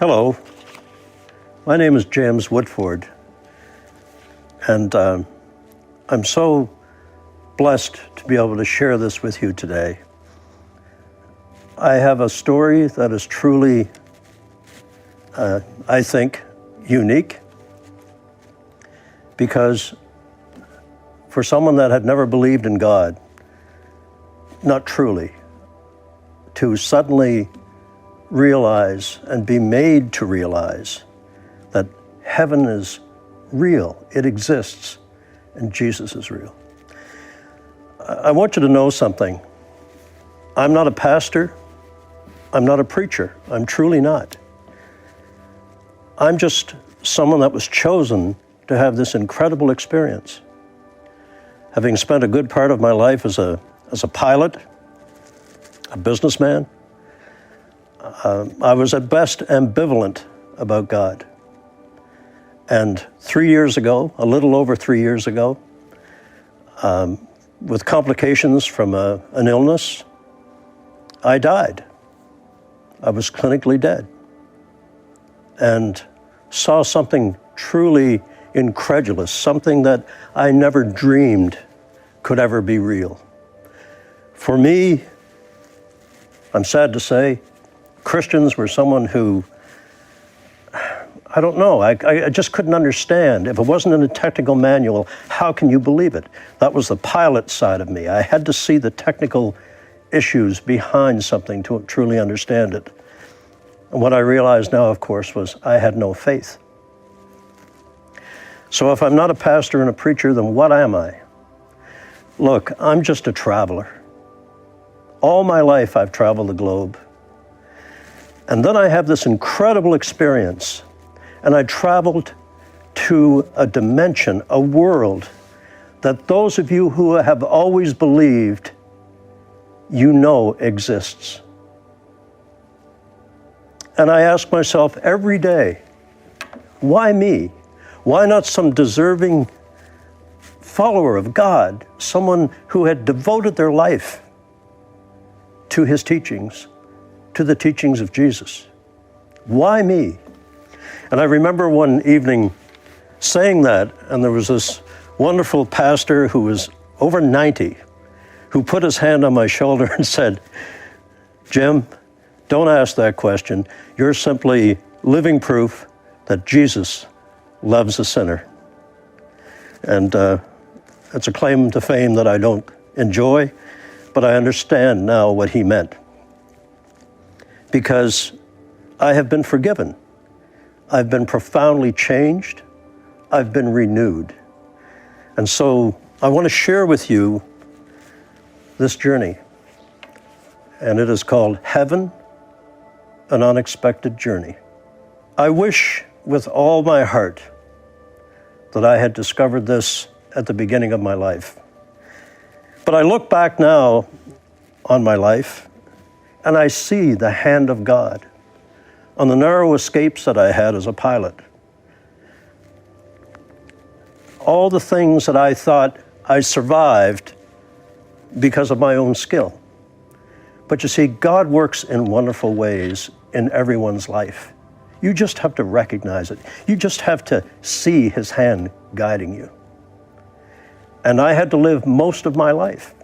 Hello, my name is James Woodford, and I'm so blessed to be able to share this with you today. I have a story that is truly, I think, unique, because for someone that had never believed in God, not truly, to suddenly realize and be made to realize that heaven is real, it exists, and Jesus is real. I want you to know something. I'm not a pastor, I'm not a preacher, I'm truly not. I'm just someone that was chosen to have this incredible experience. Having spent a good part of my life as a pilot, a businessman, I was at best ambivalent about God. And 3 years ago, a little over 3 years ago, with complications from an illness, I died. I was clinically dead and saw something truly incredulous, something that I never dreamed could ever be real. For me, I'm sad to say, Christians were someone who, I don't know, I just couldn't understand. If it wasn't in a technical manual, how can you believe it? That was the pilot side of me. I had to see the technical issues behind something to truly understand it. And what I realized now, of course, was I had no faith. So if I'm not a pastor and a preacher, then what am I? Look, I'm just a traveler. All my life I've traveled the globe. And then I have this incredible experience, and I traveled to a dimension, a world, that those of you who have always believed, you know exists. And I ask myself every day, why me? Why not some deserving follower of God, someone who had devoted their life to his teachings, to the teachings of Jesus? Why me? And I remember one evening saying that, and there was this wonderful pastor who was over 90 who put his hand on my shoulder and said, "Jim, don't ask that question. You're simply living proof that Jesus loves a sinner." And it's a claim to fame that I don't enjoy, but I understand now what he meant. Because I have been forgiven. I've been profoundly changed. I've been renewed. And so I want to share with you this journey. And it is called Heaven, an Unexpected Journey. I wish with all my heart that I had discovered this at the beginning of my life. But I look back now on my life, and I see the hand of God on the narrow escapes that I had as a pilot. All the things that I thought I survived because of my own skill. But you see, God works in wonderful ways in everyone's life. You just have to recognize it. You just have to see his hand guiding you. And I had to live most of my life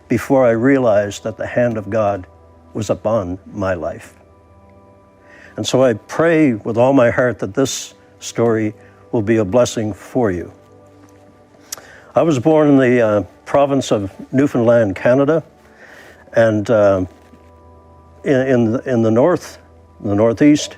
before I realized that the hand of God was upon my life. And so I pray with all my heart that this story will be a blessing for you. I was born in the province of Newfoundland, Canada, and in the north, the northeast.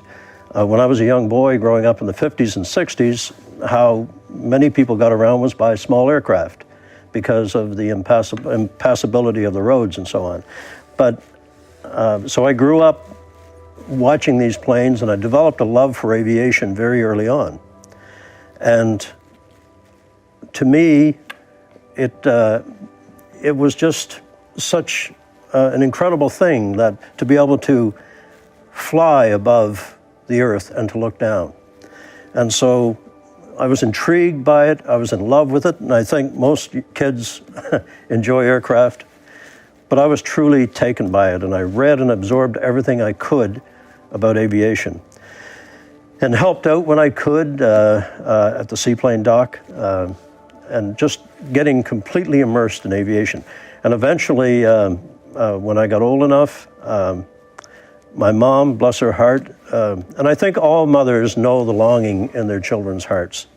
When I was a young boy growing up in the 50s and 60s, how many people got around was by small aircraft because of the impassability of the roads and so on. But so I grew up watching these planes, and I developed a love for aviation very early on. And to me, it was just such an incredible thing that to be able to fly above the earth and to look down. And so I was intrigued by it, I was in love with it, and I think most kids enjoy aircraft. But I was truly taken by it, and I read and absorbed everything I could about aviation, and helped out when I could at the seaplane dock, and just getting completely immersed in aviation. And eventually, when I got old enough, my mom, bless her heart, and I think all mothers know the longing in their children's hearts,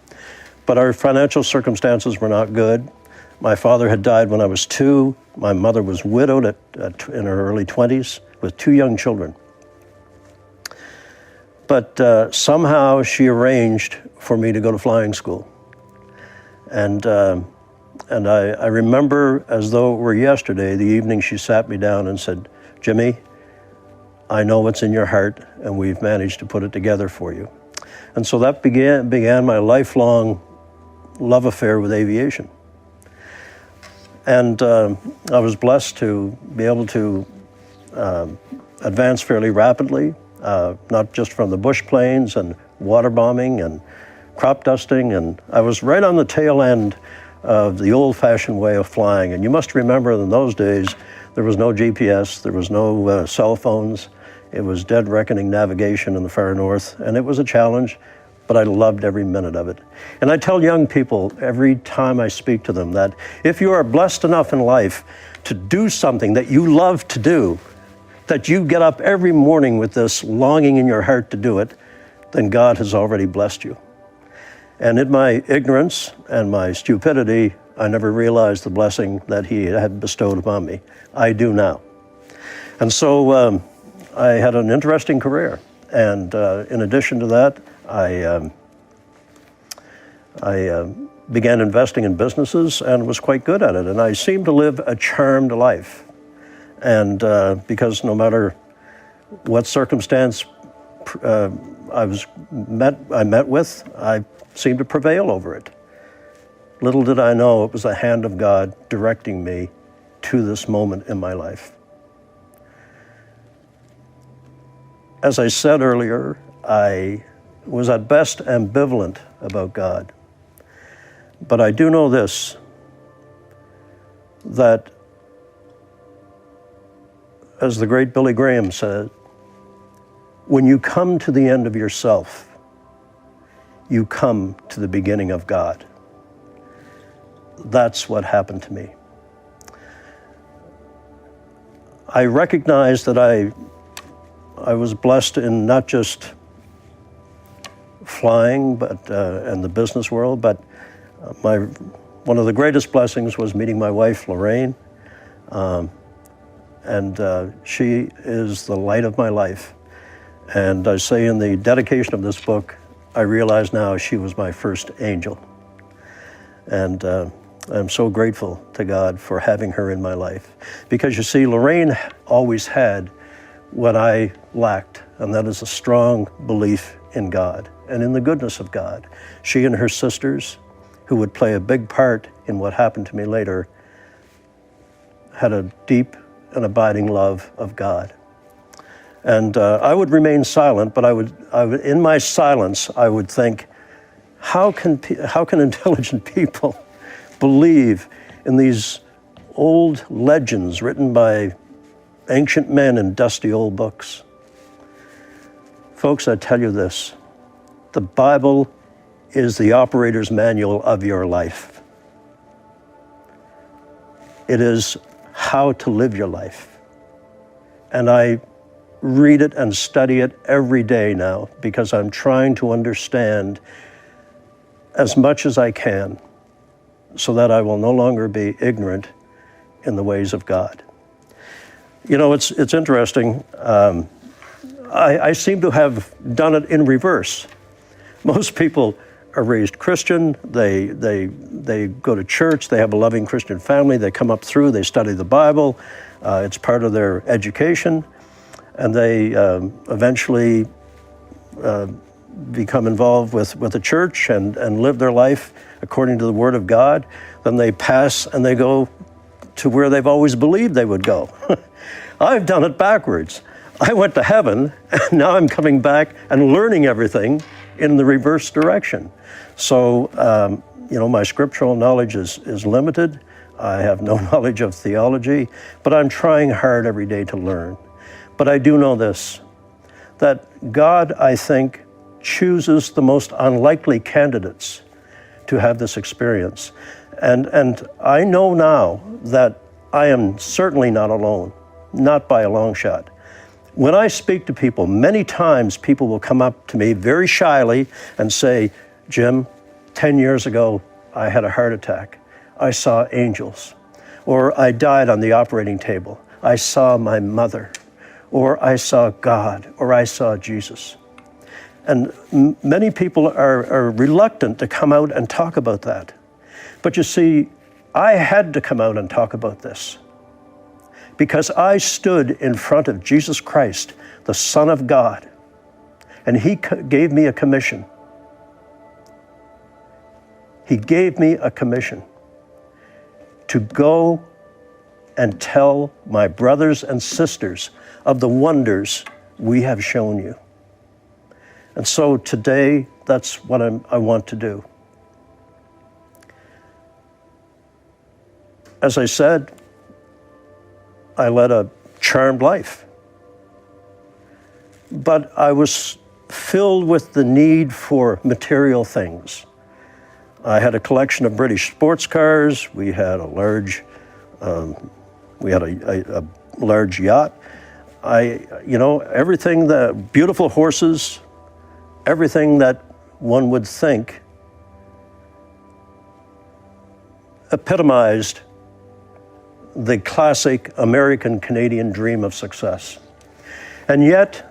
but our financial circumstances were not good. My father had died when I was 2. My mother was widowed in her early 20s with 2 young children. But somehow she arranged for me to go to flying school. And I remember as though it were yesterday, the evening she sat me down and said, "Jimmy, I know what's in your heart, and we've managed to put it together for you." And so that began my lifelong love affair with aviation. And I was blessed to be able to advance fairly rapidly, not just from the bush planes and water bombing and crop dusting, and I was right on the tail end of the old-fashioned way of flying. And you must remember, in those days, there was no GPS, there was no cell phones. It was dead reckoning navigation in the far north, and it was a challenge, but I loved every minute of it. And I tell young people every time I speak to them that if you are blessed enough in life to do something that you love to do, that you get up every morning with this longing in your heart to do it, then God has already blessed you. And in my ignorance and my stupidity, I never realized the blessing that He had bestowed upon me. I do now. And so I had an interesting career. And in addition to that, I began investing in businesses and was quite good at it. And I seemed to live a charmed life. And because no matter what circumstance I met with, I seemed to prevail over it. Little did I know it was the hand of God directing me to this moment in my life. As I said earlier, I was at best ambivalent about God. But I do know this, that as the great Billy Graham said, when you come to the end of yourself, you come to the beginning of God. That's what happened to me. I recognized that I was blessed in not just flying, but and the business world, but one of the greatest blessings was meeting my wife, Lorraine, and she is the light of my life. And I say in the dedication of this book, I realize now she was my first angel. And I'm so grateful to God for having her in my life. Because you see, Lorraine always had what I lacked, and that is a strong belief in God and in the goodness of God. She and her sisters, who would play a big part in what happened to me later, had a deep and abiding love of God. And I would remain silent, but I would in my silence, I would think, how can intelligent people believe in these old legends written by ancient men in dusty old books? Folks, I tell you this, the Bible is the operator's manual of your life. It is how to live your life. And I read it and study it every day now because I'm trying to understand as much as I can so that I will no longer be ignorant in the ways of God. You know, it's interesting. I seem to have done it in reverse. Most people are raised Christian, they go to church, they have a loving Christian family, they come up through, they study the Bible, it's part of their education, and they eventually become involved with the church and live their life according to the Word of God. Then they pass and they go to where they've always believed they would go. I've done it backwards. I went to heaven, and now I'm coming back and learning everything in the reverse direction. So, my scriptural knowledge is limited. I have no knowledge of theology, but I'm trying hard every day to learn. But I do know this, that God, I think, chooses the most unlikely candidates to have this experience. And I know now that I am certainly not alone, not by a long shot. When I speak to people, many times people will come up to me very shyly and say, Jim, 10 years ago, I had a heart attack. I saw angels. Or I died on the operating table. I saw my mother. Or I saw God. Or I saw Jesus. And many people are reluctant to come out and talk about that. But you see, I had to come out and talk about this because I stood in front of Jesus Christ, the Son of God, and he gave me a commission. He gave me a commission to go and tell my brothers and sisters of the wonders we have shown you. And so today, that's what I want to do. As I said, I led a charmed life. But I was filled with the need for material things. I had a collection of British sports cars. We had a large, a large yacht. Everything, the beautiful horses, everything that one would think epitomized the classic American-Canadian dream of success. And yet,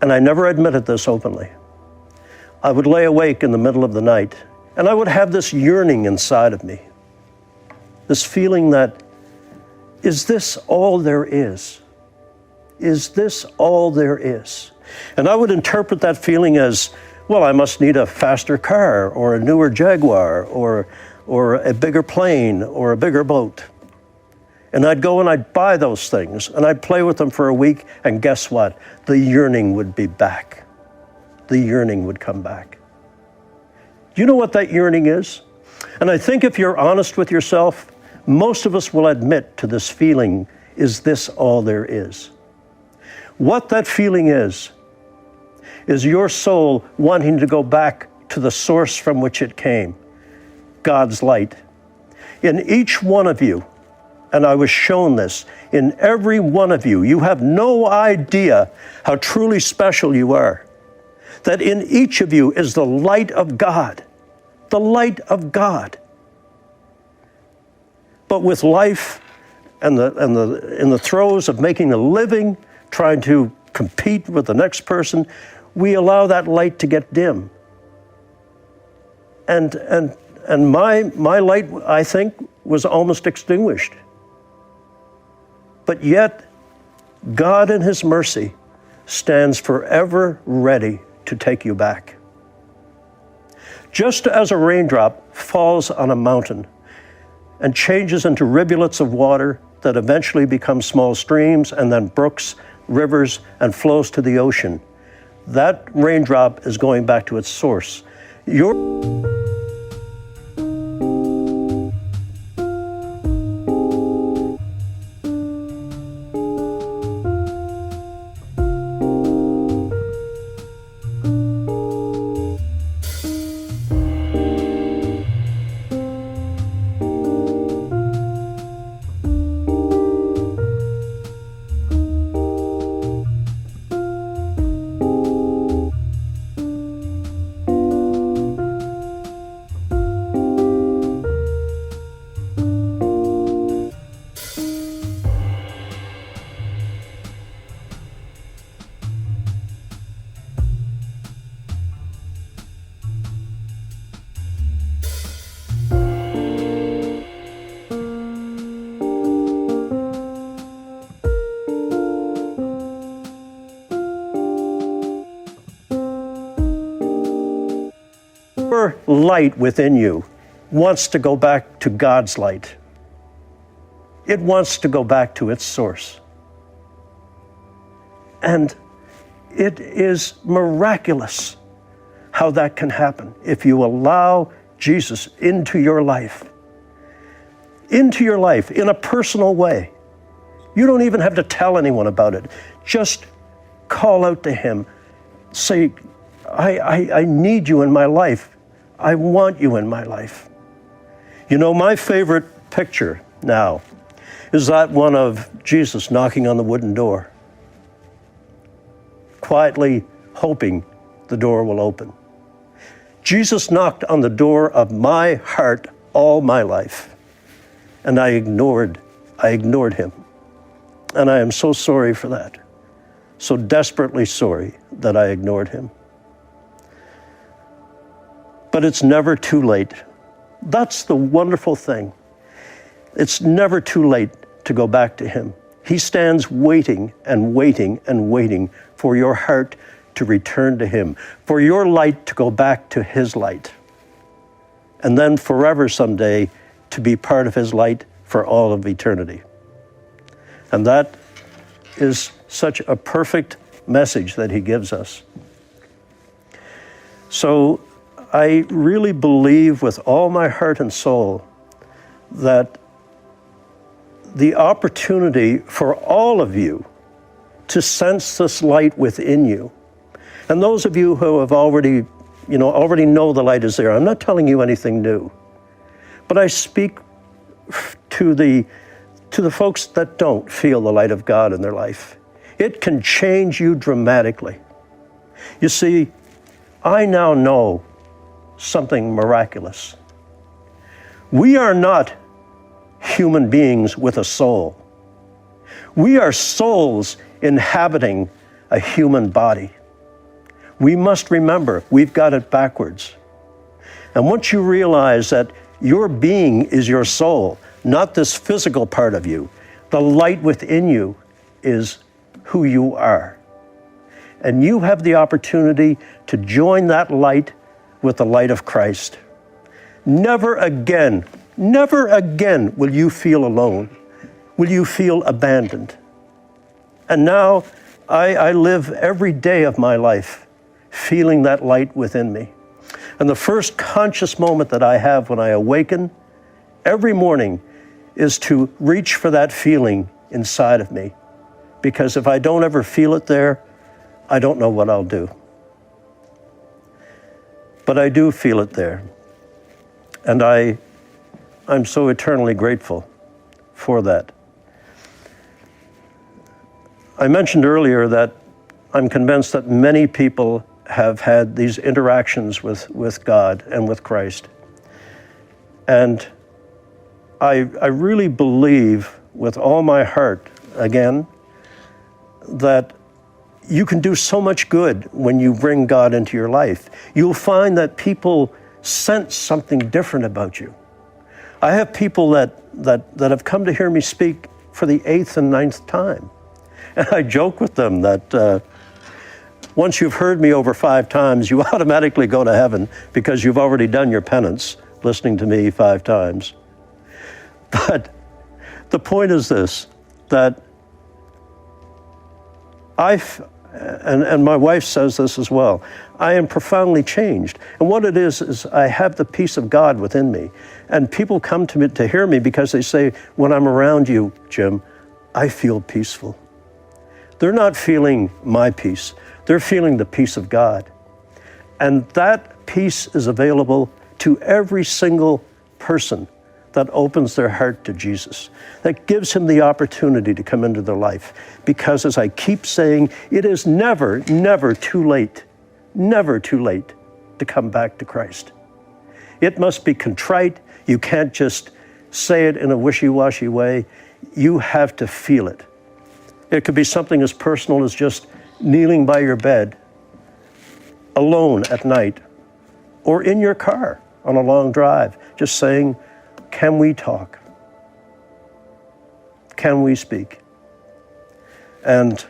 and I never admitted this openly, I would lay awake in the middle of the night and I would have this yearning inside of me, this feeling that, is this all there is? Is this all there is? And I would interpret that feeling as, well, I must need a faster car or a newer Jaguar or a bigger plane or a bigger boat. And I'd go and I'd buy those things and I'd play with them for a week, and guess what? The yearning would be back. The yearning would come back. Do you know what that yearning is? And I think if you're honest with yourself, most of us will admit to this feeling, is this all there is? What that feeling is your soul wanting to go back to the source from which it came, God's light. In each one of you, and I was shown this, in every one of you, you have no idea how truly special you are. That in each of you is the light of God, the light of God. But with life and in the throes of making a living, trying to compete with the next person, we allow that light to get dim. And my light, I think, was almost extinguished. But yet, God in his mercy stands forever ready to take you back. Just as a raindrop falls on a mountain and changes into rivulets of water that eventually become small streams and then brooks, rivers, and flows to the ocean, that raindrop is going back to its source. Your light within you wants to go back to God's light. It wants to go back to its source. And it is miraculous how that can happen if you allow Jesus into your life in a personal way. You don't even have to tell anyone about it. Just call out to him. Say, I need you in my life. I want you in my life. You know, my favorite picture now is that one of Jesus knocking on the wooden door, quietly hoping the door will open. Jesus knocked on the door of my heart all my life, and I ignored him. And I am so sorry for that. So desperately sorry that I ignored him. But it's never too late. That's the wonderful thing. It's never too late to go back to him. He stands waiting and waiting and waiting for your heart to return to him, for your light to go back to his light, and then forever someday to be part of his light for all of eternity. And that is such a perfect message that he gives us. So I really believe with all my heart and soul that the opportunity for all of you to sense this light within you, and those of you who have already know the light is there, I'm not telling you anything new, but I speak to the folks that don't feel the light of God in their life. It can change you dramatically. You see, I now know something miraculous. We are not human beings with a soul. We are souls inhabiting a human body. We must remember, we've got it backwards. And once you realize that your being is your soul, not this physical part of you, the light within you is who you are. And you have the opportunity to join that light with the light of Christ. Never again will you feel alone, will you feel abandoned. And now I live every day of my life feeling that light within me. And the first conscious moment that I have when I awaken every morning is to reach for that feeling inside of me. Because if I don't ever feel it there, I don't know what I'll do. But I do feel it there. And I'm so eternally grateful for that. I mentioned earlier that I'm convinced that many people have had these interactions with God and with Christ. And I really believe with all my heart, again, that you can do so much good when you bring God into your life. You'll find that people sense something different about you. I have people that have come to hear me speak for the 8th and 9th time. And I joke with them that once you've heard me over 5 times, you automatically go to heaven because you've already done your penance listening to me 5 times. But the point is this, that and my wife says this as well, I am profoundly changed. And what it is I have the peace of God within me. And people come to me to hear me because they say, when I'm around you, Jim, I feel peaceful. They're not feeling my peace. They're feeling the peace of God. And that peace is available to every single person that opens their heart to Jesus, that gives him the opportunity to come into their life. Because as I keep saying, it is never, never too late to come back to Christ. It must be contrite. You can't just say it in a wishy-washy way. You have to feel it. It could be something as personal as just kneeling by your bed, alone at night, or in your car on a long drive, just saying, can we talk? Can we speak? And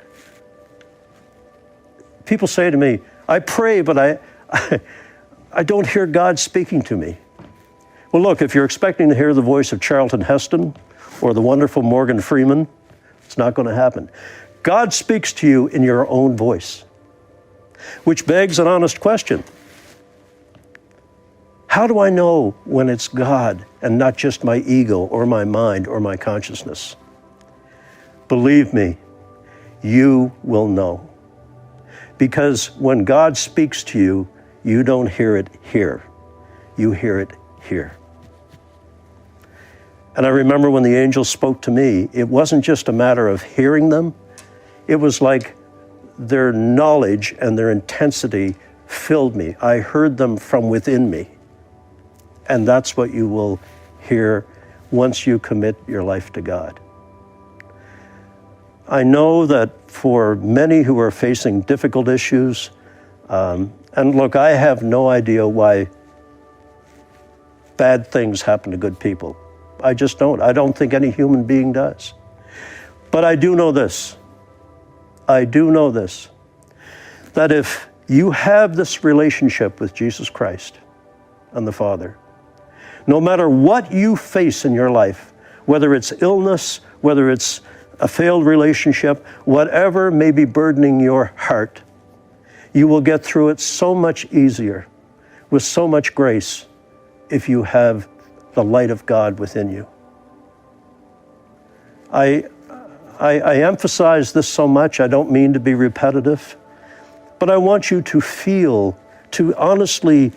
people say to me, I pray, but I don't hear God speaking to me. Well, look, if you're expecting to hear the voice of Charlton Heston or the wonderful Morgan Freeman, it's not going to happen. God speaks to you in your own voice, which begs an honest question. How do I know when it's God and not just my ego or my mind or my consciousness? Believe me, you will know. Because when God speaks to you, you don't hear it here. You hear it here. And I remember when the angels spoke to me, it wasn't just a matter of hearing them. It was like their knowledge and their intensity filled me. I heard them from within me. And that's what you will hear once you commit your life to God. I know that for many who are facing difficult issues, and look, I have no idea why bad things happen to good people. I just don't. I don't think any human being does. But I do know this. I do know this, that if you have this relationship with Jesus Christ and the Father, no matter what you face in your life, whether it's illness, whether it's a failed relationship, whatever may be burdening your heart, you will get through it so much easier, with so much grace, if you have the light of God within you. I emphasize this so much, I don't mean to be repetitive, but I want you to feel, to honestly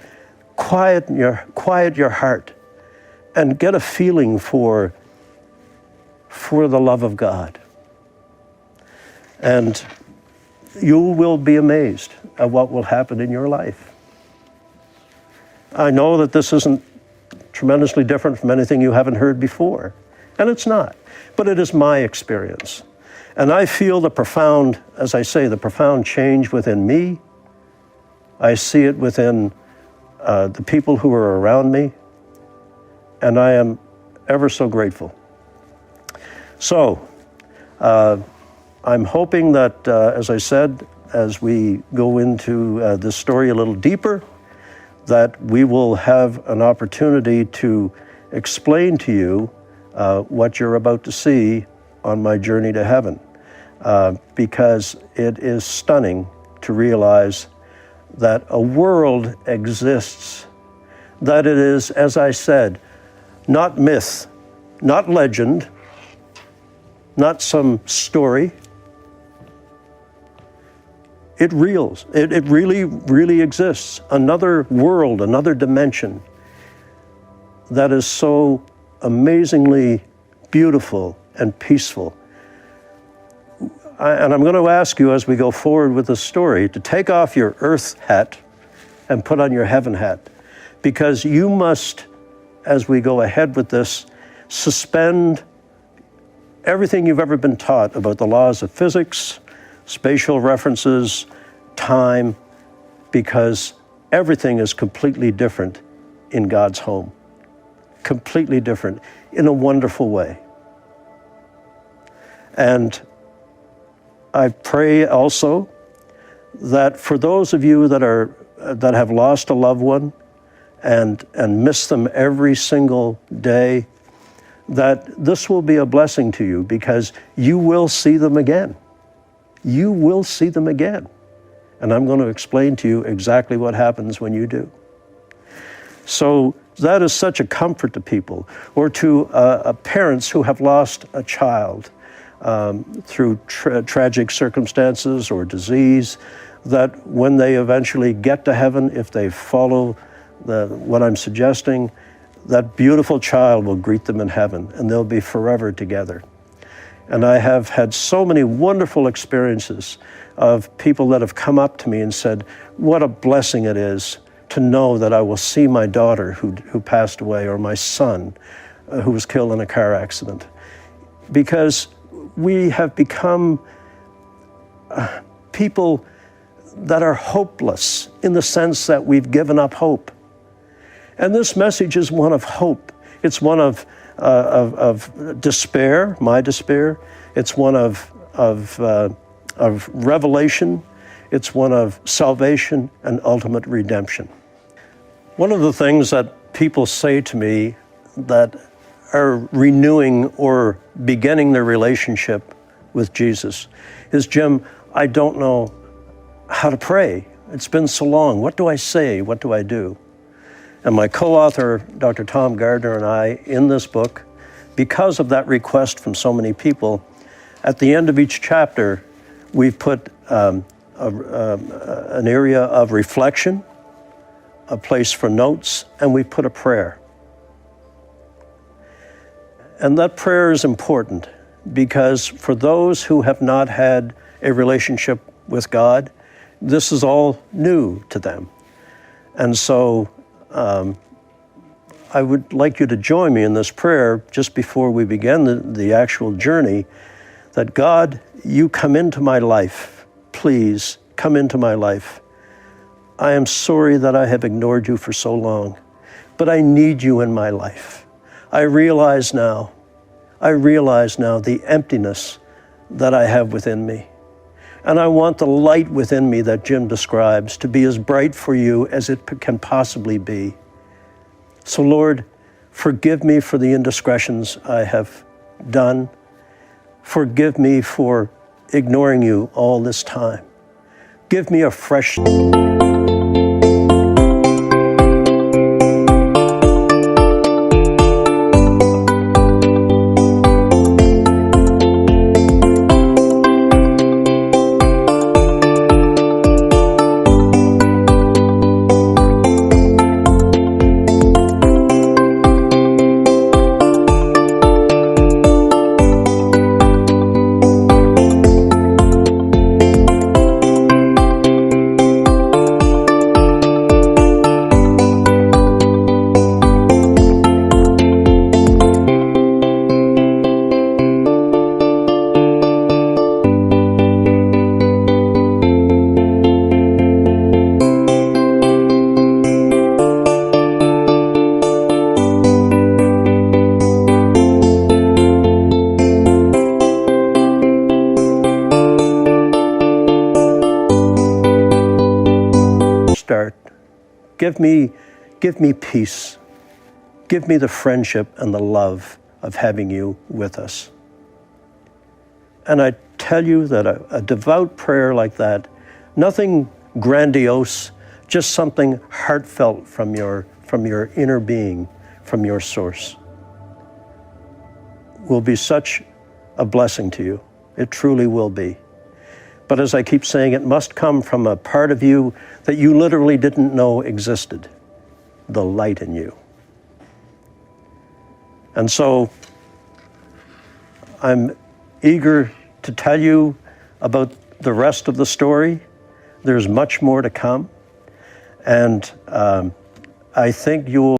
quiet your heart and get a feeling for the love of God. And you will be amazed at what will happen in your life. I know that this isn't tremendously different from anything you haven't heard before, and it's not, but it is my experience. And I feel the profound, as I say, the profound change within me. I see it within the people who are around me, and I am ever so grateful. So, I'm hoping that, as I said, as we go into this story a little deeper, that we will have an opportunity to explain to you what you're about to see on my journey to heaven, because it is stunning to realize that a world exists, that it is, as I said, not myth, not legend, not some story. It really exists. Another world, another dimension that is so amazingly beautiful and peaceful. And I'm going to ask you as we go forward with the story to take off your earth hat and put on your heaven hat, because you must, as we go ahead with this, suspend everything you've ever been taught about the laws of physics, spatial references, time, because everything is completely different in God's home. Completely different in a wonderful way. And I pray also that for those of you that have lost a loved one and miss them every single day, that this will be a blessing to you, because you will see them again. You will see them again. And I'm going to explain to you exactly what happens when you do. So that is such a comfort to people, or to parents who have lost a child through tragic circumstances or disease, that when they eventually get to heaven, if they follow what I'm suggesting, that beautiful child will greet them in heaven, and they'll be forever together. And I have had so many wonderful experiences of people that have come up to me and said, what a blessing it is to know that I will see my daughter who passed away, or my son who was killed in a car accident. Because we have become people that are hopeless, in the sense that we've given up hope. And this message is one of hope. It's one of despair, my despair. It's one of revelation. It's one of salvation and ultimate redemption. One of the things that people say to me that are renewing or beginning their relationship with Jesus is, Jim, I don't know how to pray. It's been so long. What do I say? What do I do? And my co-author, Dr. Tom Gardner, and I, in this book, because of that request from so many people, at the end of each chapter, we've put an area of reflection, a place for notes, and we put a prayer. And that prayer is important because for those who have not had a relationship with God, this is all new to them. And so I would like you to join me in this prayer just before we begin the actual journey, that God, you come into my life. Please come into my life. I am sorry that I have ignored you for so long, but I need you in my life. I realize now the emptiness that I have within me. And I want the light within me that Jim describes to be as bright for you as it can possibly be. So Lord, forgive me for the indiscretions I have done. Forgive me for ignoring you all this time. Give me a fresh... start. Give me peace. Give me the friendship and the love of having you with us. And I tell you that a devout prayer like that, nothing grandiose, just something heartfelt from your inner being, from your source, will be such a blessing to you. It truly will be. But as I keep saying, it must come from a part of you that you literally didn't know existed, the light in you. And so I'm eager to tell you about the rest of the story. There's much more to come. And I think you will